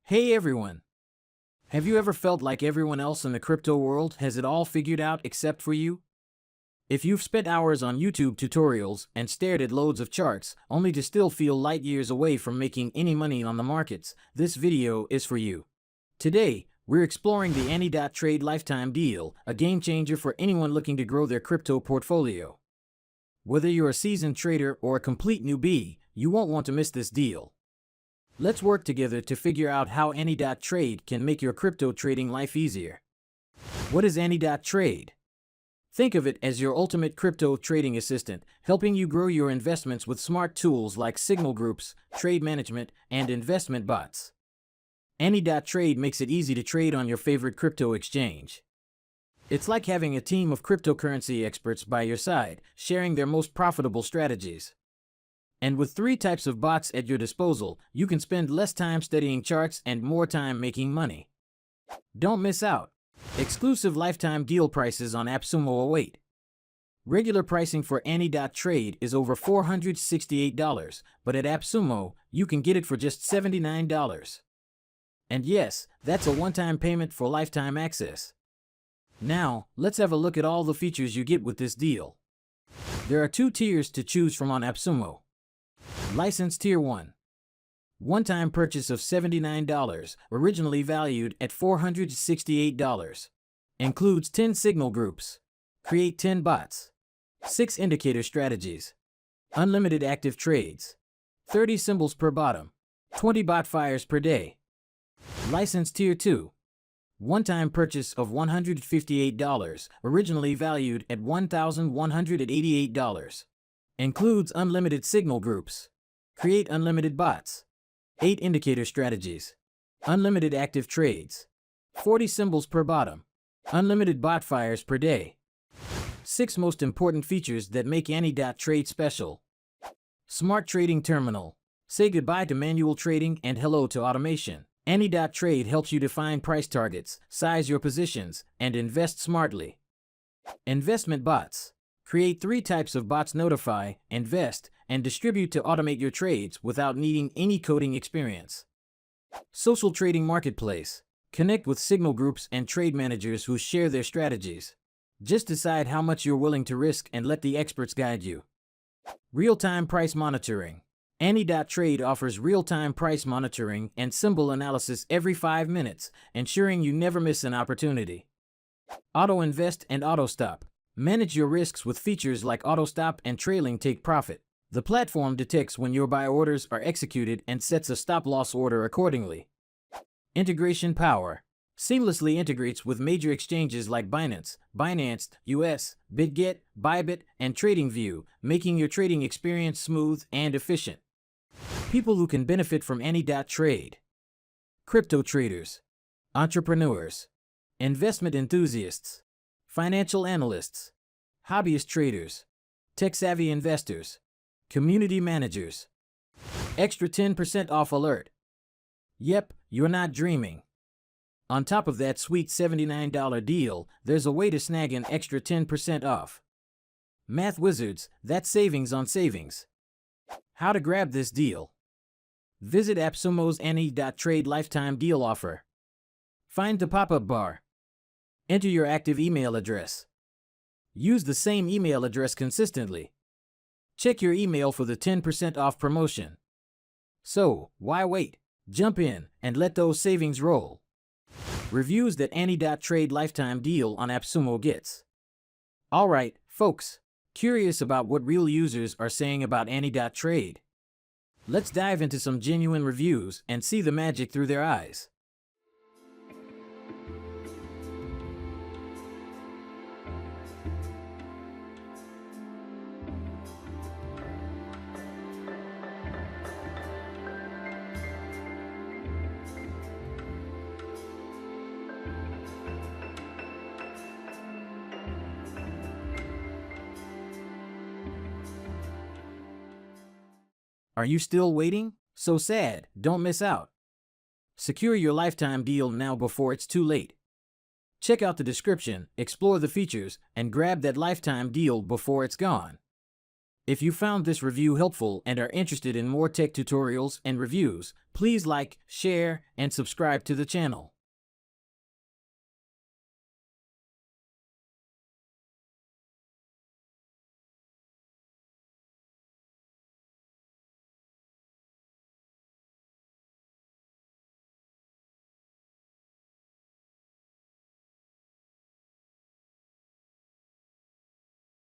Hey everyone! Have you ever felt like everyone else in the crypto world has it all figured out except for you? If you've spent hours on YouTube tutorials and stared at loads of charts only to still feel light years away from making any money on the markets, this video is for you. Today, we're exploring the Anny.trade lifetime deal, a game changer for anyone looking to grow their crypto portfolio. Whether you're a seasoned trader or a complete newbie, you won't want to miss this deal. Let's work together to figure out how Anny.trade can make your crypto trading life easier. What is Anny.trade? Think of it as your ultimate crypto trading assistant, helping you grow your investments with smart tools like signal groups, trade management, and investment bots. Anny.trade makes it easy to trade on your favorite crypto exchange. It's like having a team of cryptocurrency experts by your side, sharing their most profitable strategies. And with 3 types of bots at your disposal, you can spend less time studying charts and more time making money. Don't miss out. Exclusive lifetime deal prices on AppSumo await. Regular pricing for Anny.trade is over $468, but at AppSumo, you can get it for just $79. And yes, that's a one-time payment for lifetime access. Now, let's have a look at all the features you get with this deal. There are 2 tiers to choose from on AppSumo. License Tier 1. One-time purchase of $79, originally valued at $468. Includes 10 signal groups. Create 10 bots. 6 indicator strategies. Unlimited active trades. 30 symbols per bottom. 20 bot fires per day. License Tier 2. One-time purchase of $158, originally valued at $1,188. Includes unlimited signal groups. Create unlimited bots. 8 indicator strategies. Unlimited active trades. 40 symbols per bottom. Unlimited bot fires per day. 6 most important features that make Anny.trade special. Smart Trading Terminal. Say goodbye to manual trading and hello to automation. Anny.trade helps you define price targets, size your positions, and invest smartly. Investment bots. Create 3 types of bots: notify, invest, and distribute to automate your trades without needing any coding experience. Social Trading Marketplace. Connect with signal groups and trade managers who share their strategies. Just decide how much you're willing to risk and let the experts guide you. Real-time price monitoring. Anny.trade offers real-time price monitoring and symbol analysis every 5 minutes, ensuring you never miss an opportunity. Auto invest and auto stop. Manage your risks with features like auto stop and trailing take profit. The platform detects when your buy orders are executed and sets a stop-loss order accordingly. Integration power. Seamlessly integrates with major exchanges like Binance US, BitGet, Bybit, and TradingView, making your trading experience smooth and efficient. People who can benefit from Anny.trade. Crypto traders, entrepreneurs, investment enthusiasts, financial analysts, hobbyist traders, tech-savvy investors, community managers. Extra 10% off alert. Yep, you're not dreaming. On top of that sweet $79 deal, there's a way to snag an extra 10% off. Math wizards, that's savings on savings. How to grab this deal? Visit AppSumo's Anny.trade lifetime deal offer. Find the pop-up bar. Enter your active email address. Use the same email address consistently. Check your email for the 10% off promotion. So, why wait? Jump in and let those savings roll. Reviews that Anny.trade lifetime deal on AppSumo gets. Alright, folks, curious about what real users are saying about Anny.trade? Let's dive into some genuine reviews and see the magic through their eyes. Are you still waiting? So sad, don't miss out. Secure your lifetime deal now before it's too late. Check out the description, explore the features, and grab that lifetime deal before it's gone. If you found this review helpful and are interested in more tech tutorials and reviews, please like, share, and subscribe to the channel.